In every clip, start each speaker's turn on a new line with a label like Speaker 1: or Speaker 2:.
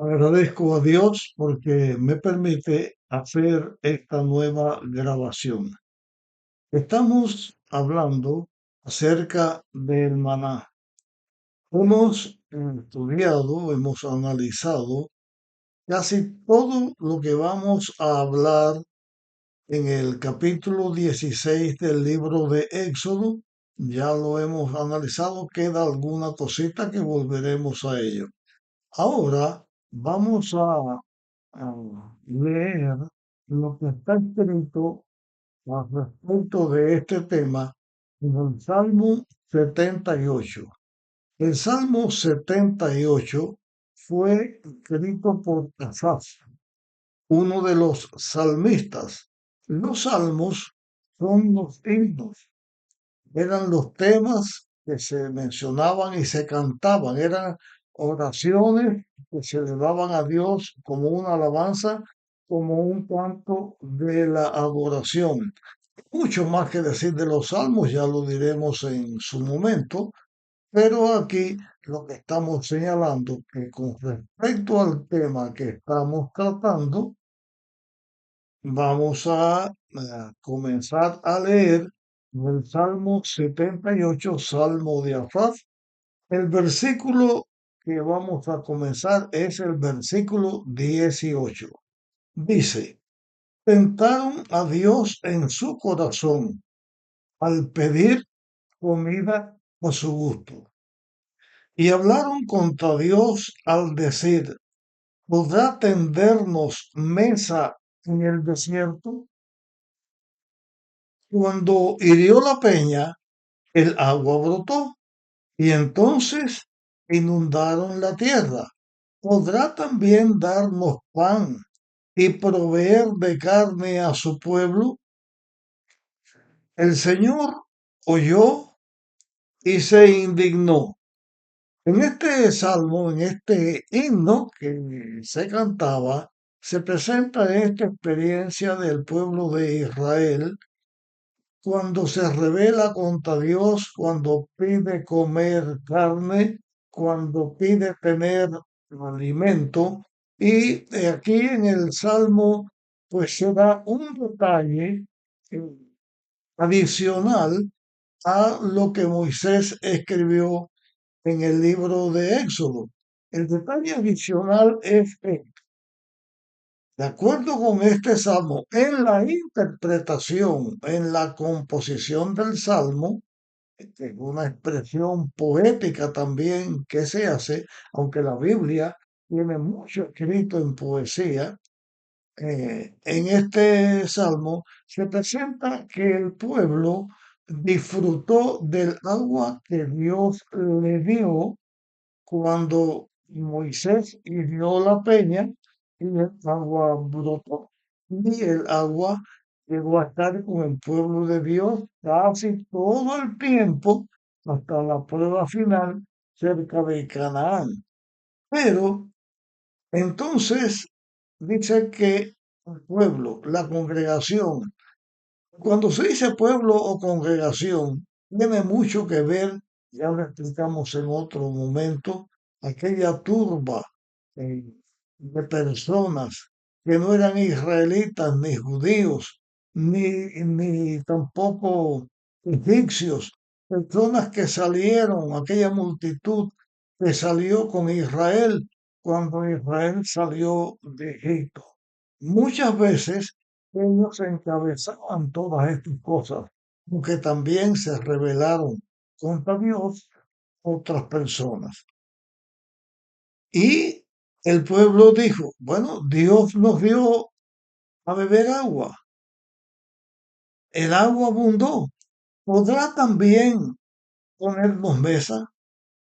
Speaker 1: Agradezco a Dios porque me permite hacer esta nueva grabación. Estamos hablando acerca del maná. Hemos estudiado, hemos analizado casi todo lo que vamos a hablar en el capítulo 16 del libro de Éxodo. Ya lo hemos analizado, queda alguna cosita que volveremos a ello. Ahora vamos leer lo que está escrito al respecto de este tema en el Salmo 78. El Salmo 78 fue escrito por Asaf, uno de los salmistas. Los salmos son los himnos, eran los temas que se mencionaban y se cantaban, eran oraciones que se le daban a Dios como una alabanza, como un canto de la adoración. Mucho más que decir de los salmos, ya lo diremos en su momento, pero aquí lo que estamos señalando que con respecto al tema que estamos tratando, vamos comenzar a leer el Salmo 78, Salmo de Asaf. El versículo que vamos a comenzar es el versículo 18. Dice, tentaron a Dios en su corazón al pedir comida a su gusto. Y hablaron contra Dios al decir, ¿podrá tendernos mesa en el desierto? Cuando hirió la peña, el agua brotó y entonces inundaron la tierra. ¿Podrá también darnos pan y proveer de carne a su pueblo? El Señor oyó y se indignó. En este salmo, en este himno que se cantaba, se presenta esta experiencia del pueblo de Israel cuando se revela contra Dios, cuando pide comer carne, cuando pide tener alimento. Y aquí en el Salmo, pues se da un detalle eh, adicional a lo que Moisés escribió en el libro de Éxodo. El detalle adicional es que, de acuerdo con este salmo, en la interpretación, en la composición del salmo, es una expresión poética también que se hace, aunque la Biblia tiene mucho escrito en poesía. En este salmo se presenta que el pueblo disfrutó del agua que Dios le dio cuando Moisés hirió la peña y el agua brotó. Y el agua llegó a estar con el pueblo de Dios casi todo el tiempo hasta la prueba final cerca de Canaán. Pero entonces dice que el pueblo, la congregación, cuando se dice pueblo o congregación, tiene mucho que ver, ya lo explicamos en otro momento, aquella turba eh, de personas que no eran israelitas ni judíos, ni tampoco egipcios, personas que salieron, aquella multitud que salió con Israel cuando Israel salió de Egipto. Muchas veces ellos encabezaban todas estas cosas, aunque también se rebelaron contra Dios otras personas. Y el pueblo dijo, bueno, Dios nos dio a beber agua, el agua abundó, ¿podrá también ponernos mesa?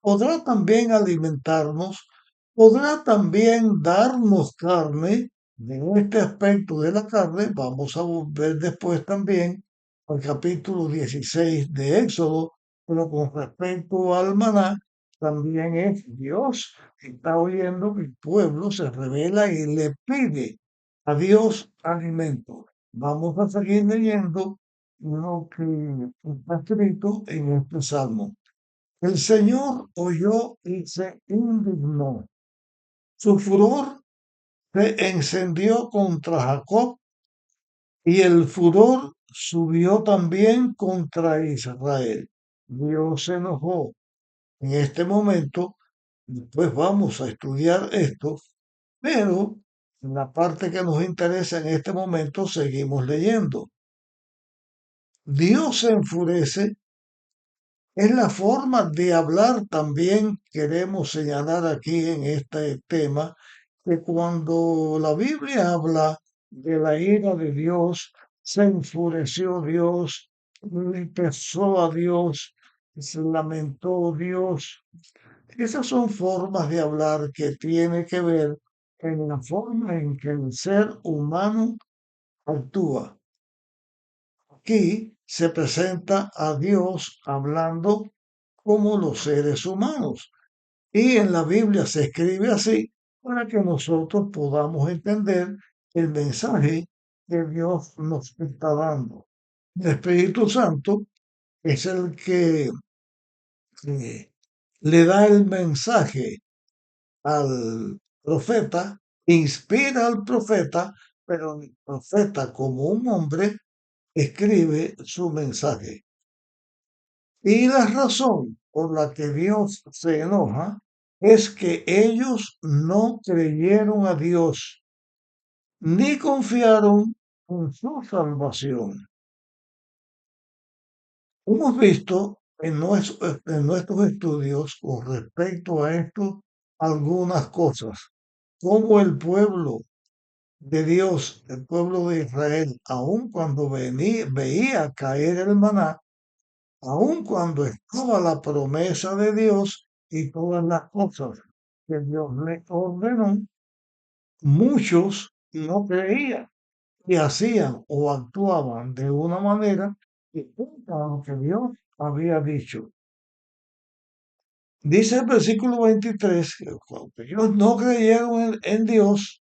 Speaker 1: ¿Podrá también alimentarnos? ¿Podrá también darnos carne? De este aspecto de la carne vamos a volver después también al capítulo 16 de Éxodo, pero con respecto al maná, también es Dios que está oyendo que el pueblo se revela y le pide a Dios alimento. Vamos a seguir leyendo lo que está escrito en este salmo. El Señor oyó y se indignó. Su furor se encendió contra Jacob y el furor subió también contra Israel. Dios se enojó en este momento. Después vamos a estudiar esto, pero en la parte que nos interesa en este momento seguimos leyendo. Dios se enfurece. Es la forma de hablar también queremos señalar aquí en este tema, que cuando la Biblia habla de la ira de Dios, se enfureció Dios, le pesó a Dios, se lamentó Dios. Esas son formas de hablar que tiene que ver en la forma en que el ser humano actúa. Aquí se presenta a Dios hablando como los seres humanos. Y en la Biblia se escribe así para que nosotros podamos entender el mensaje que Dios nos está dando. El Espíritu Santo es el que eh, le da el mensaje al profeta, inspira al profeta, pero el profeta como un hombre escribe su mensaje. Y la razón por la que Dios se enoja es que ellos no creyeron a Dios ni confiaron en su salvación. Hemos visto en nuestros estudios con respecto a esto algunas cosas, como el pueblo de Dios, el pueblo de Israel, aun cuando veía caer el maná, aun cuando estaba la promesa de Dios y todas las cosas que Dios le ordenó, muchos no creían y hacían o actuaban de una manera distinta a lo que Dios había dicho. Dice el versículo 23 que cuando ellos no creyeron en Dios,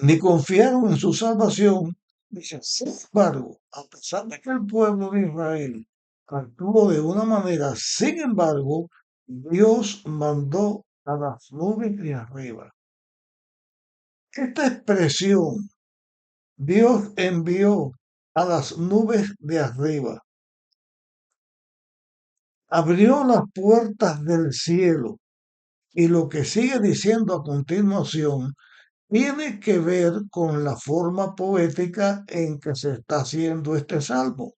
Speaker 1: ni confiaron en su salvación, dice, sin embargo, a pesar de que el pueblo de Israel actuó de una manera, sin embargo, Dios mandó a las nubes de arriba. Esta expresión, Dios envió a las nubes de arriba, abrió las puertas del cielo y lo que sigue diciendo a continuación tiene que ver con la forma poética en que se está haciendo este salmo.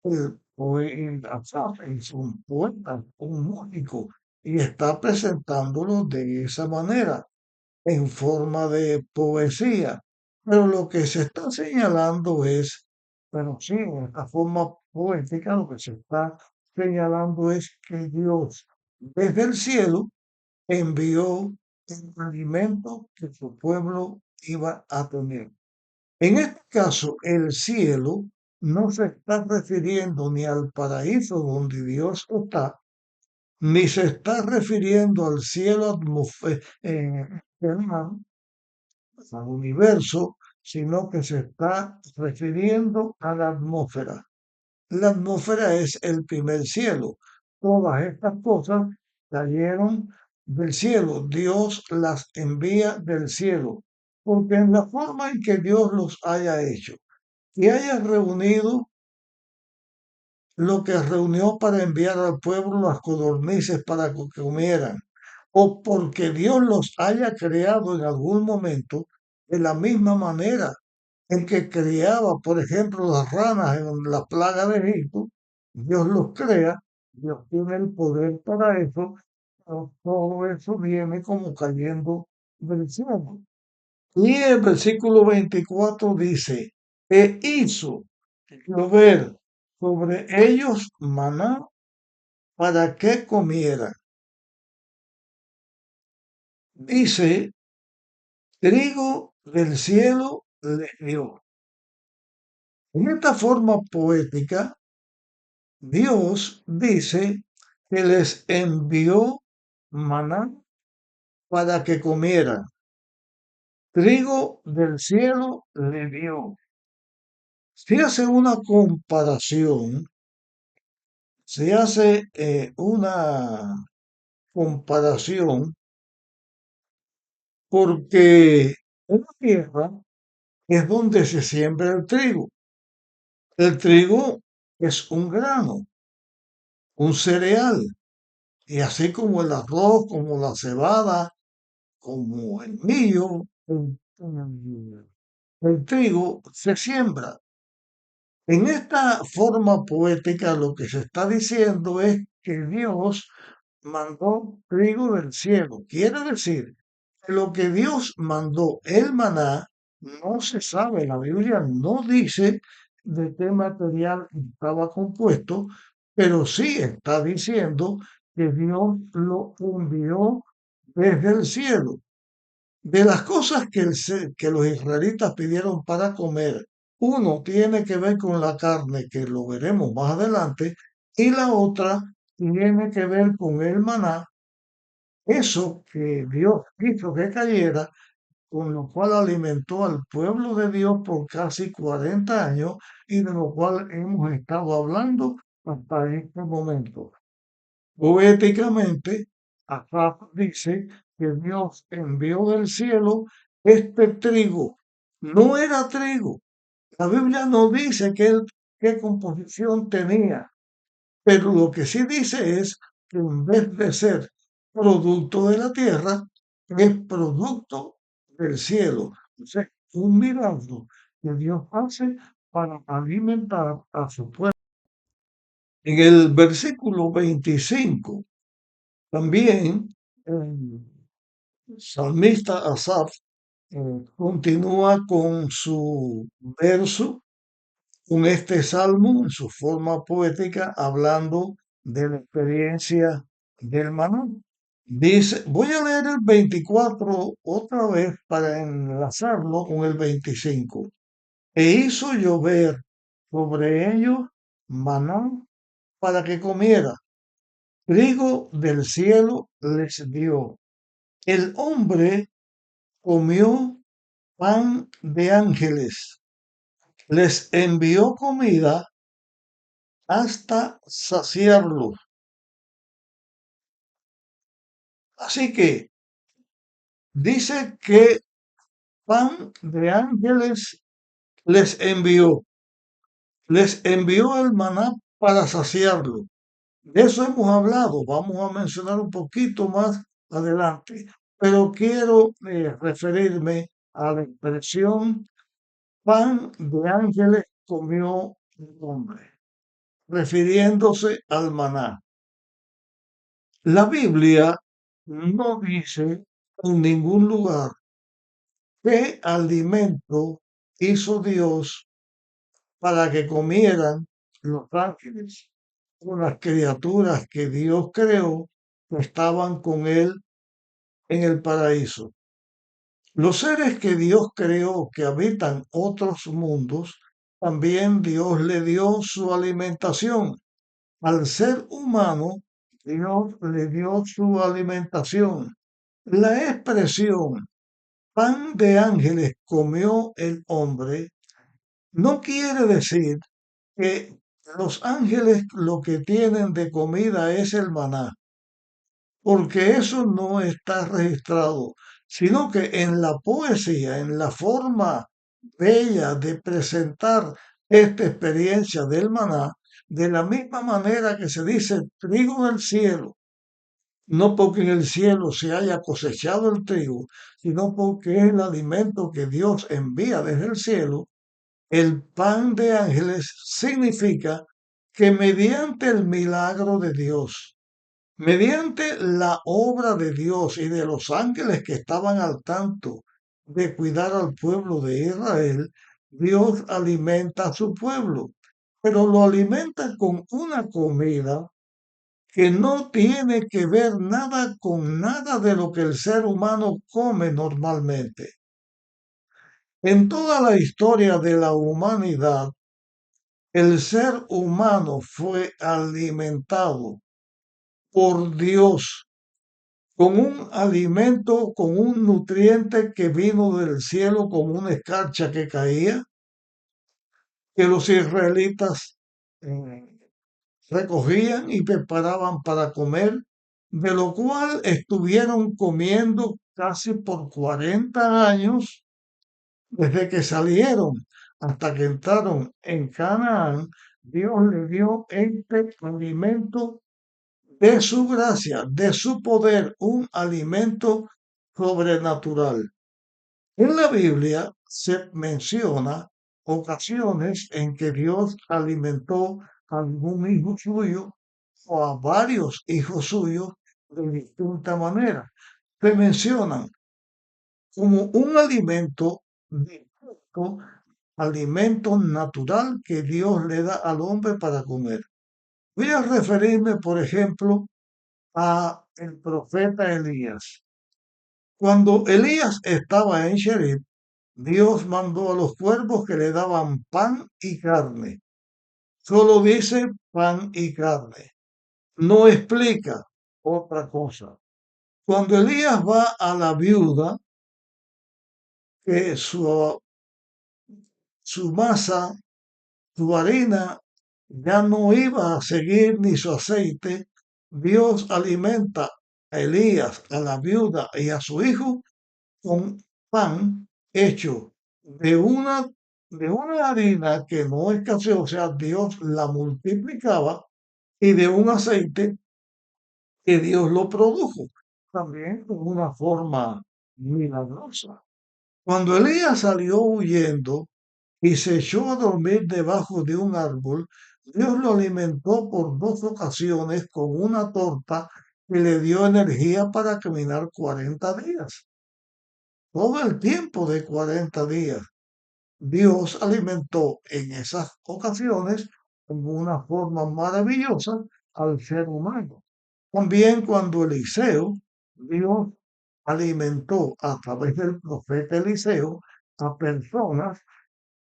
Speaker 1: El Asaf es un poeta, un músico, y está presentándolo de esa manera, en forma de poesía. Pero lo que se está señalando es, pero sí, en esta forma poética lo que se está señalando es que Dios desde el cielo envió el alimento que su pueblo iba a tener. En este caso, el cielo no se está refiriendo ni al paraíso donde Dios está, ni se está refiriendo al cielo al universo, sino que se está refiriendo a la atmósfera. La atmósfera es el primer cielo. Todas estas cosas cayeron del cielo. Dios las envía del cielo. Porque en la forma en que Dios los haya hecho y haya reunido lo que reunió para enviar al pueblo las codornices para que comieran, o porque Dios los haya creado en algún momento de la misma manera en que criaba, por ejemplo, las ranas en la plaga de Egipto, Dios los crea, Dios tiene el poder para eso, pero todo eso viene como cayendo del cielo. Y el versículo 24 dice, e hizo llover sobre ellos maná para que comieran. Dice, trigo del cielo les dio. En esta forma poética, Dios dice que les envió maná para que comieran. Trigo del cielo le dio. Si hace una comparación, se hace una comparación porque en la tierra es donde se siembra el trigo. El trigo es un grano, un cereal, y así como el arroz, como la cebada, como el millo, el trigo se siembra. En esta forma poética lo que se está diciendo es que Dios mandó trigo del cielo. Quiere decir que lo que Dios mandó, el maná, no se sabe. La Biblia no dice de qué material estaba compuesto, pero sí está diciendo que Dios lo envió desde el cielo. De las cosas que los israelitas pidieron para comer, uno tiene que ver con la carne, que lo veremos más adelante, y la otra tiene que ver con el maná, eso que Dios hizo que cayera, con lo cual alimentó al pueblo de Dios por casi 40 años y de lo cual hemos estado hablando hasta este momento. Poéticamente, Asaf dice que Dios envió del cielo este trigo. No era trigo. La Biblia no dice qué composición tenía, pero lo que sí dice es que en vez de ser producto de la tierra, es producto del cielo. O sea, un milagro que Dios hace para alimentar a su pueblo. En el versículo 25 también el salmista Asaf continúa con su verso, con este salmo en su forma poética, hablando de la experiencia del maná. Dice, voy a leer el 24 otra vez para enlazarlo con el 25. E hizo llover sobre ellos maná para que comiera. Trigo del cielo les dio. El hombre comió pan de ángeles, les envió comida hasta saciarlos. Así que dice que pan de ángeles les envió el maná para saciarlo. De eso hemos hablado, vamos a mencionar un poquito más adelante, pero quiero referirme a la expresión pan de ángeles comió el hombre, refiriéndose al maná. La Biblia no dice en ningún lugar qué alimento hizo Dios para que comieran los ángeles o las criaturas que Dios creó que estaban con él en el paraíso. Los seres que Dios creó que habitan otros mundos, también Dios le dio su alimentación. Al ser humano, Dios le dio su alimentación. La expresión pan de ángeles comió el hombre no quiere decir que los ángeles lo que tienen de comida es el maná, porque eso no está registrado, sino que en la poesía, en la forma bella de presentar esta experiencia del maná, de la misma manera que se dice trigo del cielo, no porque en el cielo se haya cosechado el trigo, sino porque es el alimento que Dios envía desde el cielo. El pan de ángeles significa que mediante el milagro de Dios, mediante la obra de Dios y de los ángeles que estaban al tanto de cuidar al pueblo de Israel, Dios alimenta a su pueblo, pero lo alimenta con una comida que no tiene que ver nada con nada de lo que el ser humano come normalmente. En toda la historia de la humanidad, el ser humano fue alimentado por Dios con un alimento, con un nutriente que vino del cielo como una escarcha que caía, que los israelitas eh, recogían y preparaban para comer, de lo cual estuvieron comiendo casi por 40 años, desde que salieron hasta que entraron en Canaán. Dios le dio este alimento de su gracia, de su poder, un alimento sobrenatural. En la Biblia se menciona ocasiones en que Dios alimentó a algún hijo suyo o a varios hijos suyos de distinta manera. Se mencionan como un alimento distinto, alimento natural que Dios le da al hombre para comer. Voy a referirme, por ejemplo, a el profeta Elías. Cuando Elías estaba en Sherif, Dios mandó a los cuervos que le daban pan y carne. Solo dice pan y carne. No explica otra cosa. Cuando Elías va a la viuda, que su masa, su harina, ya no iba a seguir ni su aceite, Dios alimenta a Elías, a la viuda y a su hijo con pan hecho de una harina que no escaseó, o sea, Dios la multiplicaba, y de un aceite que Dios lo produjo, también de una forma milagrosa. Cuando Elías salió huyendo y se echó a dormir debajo de un árbol, Dios lo alimentó por 2 ocasiones con una torta que le dio energía para caminar 40 días. Todo el tiempo de 40 días, Dios alimentó en esas ocasiones en una forma maravillosa al ser humano. También cuando Dios alimentó a través del profeta Eliseo a personas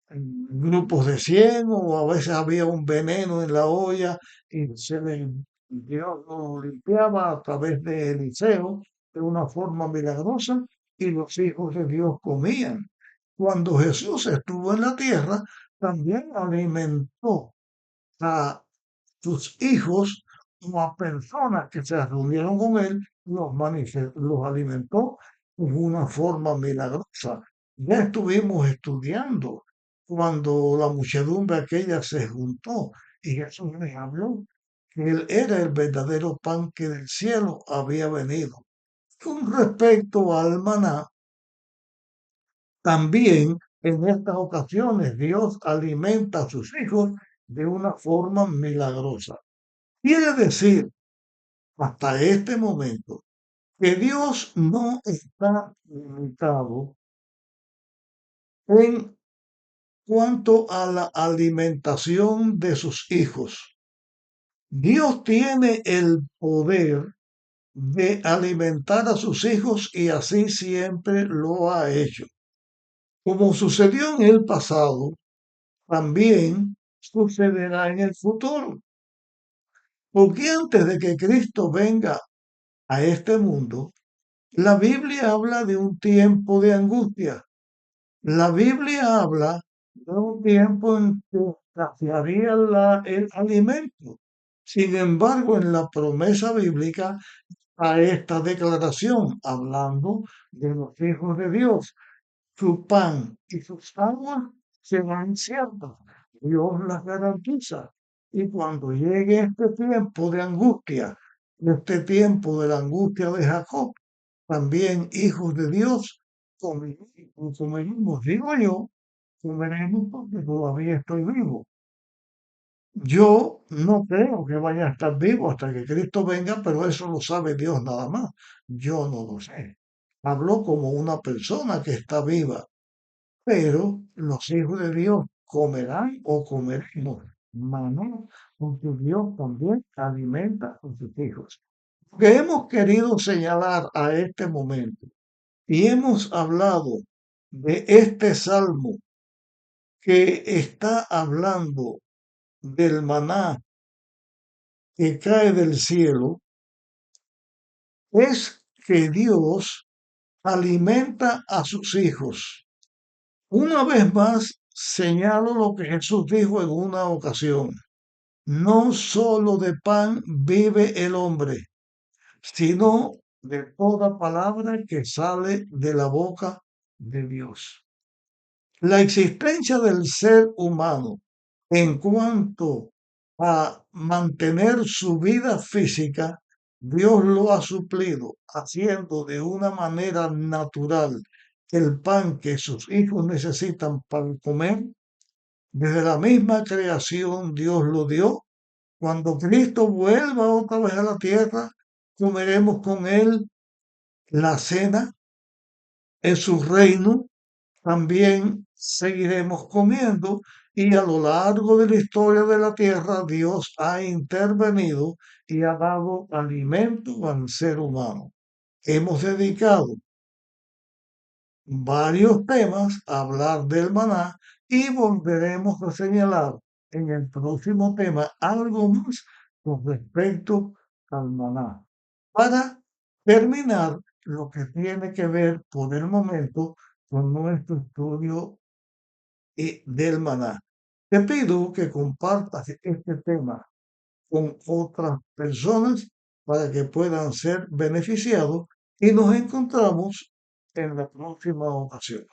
Speaker 1: en grupos de 100, o a veces había un veneno en la olla y Dios lo limpiaba a través de Eliseo de una forma milagrosa, y los hijos de Dios comían. Cuando Jesús estuvo en la tierra, también alimentó a sus hijos o a personas que se reunieron con él, los alimentó de una forma milagrosa. Ya estuvimos estudiando cuando la muchedumbre aquella se juntó y Jesús les habló que él era el verdadero pan que del cielo había venido. Con respecto al maná, también en estas ocasiones Dios alimenta a sus hijos de una forma milagrosa. Quiere decir, hasta este momento, que Dios no está limitado en cuanto a la alimentación de sus hijos. Dios tiene el poder de alimentar a sus hijos y así siempre lo ha hecho. Como sucedió en el pasado, también sucederá en el futuro. Porque antes de que Cristo venga a este mundo, la Biblia habla de un tiempo de angustia. La Biblia habla de un tiempo en que escasearía el alimento. Sin embargo, en la promesa bíblica a esta declaración, hablando de los hijos de Dios, su pan y sus aguas serán ciertas. Dios las garantiza. Y cuando llegue este tiempo de angustia, este tiempo de la angustia de Jacob, también hijos de Dios comeremos, digo yo, comeremos porque todavía estoy vivo. Yo no creo que vaya a estar vivo hasta que Cristo venga, pero eso lo sabe Dios nada más. Yo no lo sé. Hablo como una persona que está viva, pero los hijos de Dios comerán o comeremos maná, porque Dios también alimenta a sus hijos. Lo que hemos querido señalar a este momento, y hemos hablado de este salmo que está hablando del maná que cae del cielo, es que Dios alimenta a sus hijos. Una vez más, señalo lo que Jesús dijo en una ocasión: no solo de pan vive el hombre, sino de toda palabra que sale de la boca de Dios. La existencia del ser humano en cuanto a mantener su vida física, Dios lo ha suplido haciendo de una manera natural el pan que sus hijos necesitan para comer. Desde la misma creación Dios lo dio. Cuando Cristo vuelva otra vez a la tierra, comeremos con Él la cena en su reino. También seguiremos comiendo y a lo largo de la historia de la tierra Dios ha intervenido y ha dado alimento al ser humano. Hemos dedicado varios temas a hablar del maná y volveremos a señalar en el próximo tema algo más con respecto al maná. Para terminar lo que tiene que ver por el momento con nuestro estudio del maná. Te pido que compartas este tema con otras personas para que puedan ser beneficiados y nos encontramos en la próxima ocasión.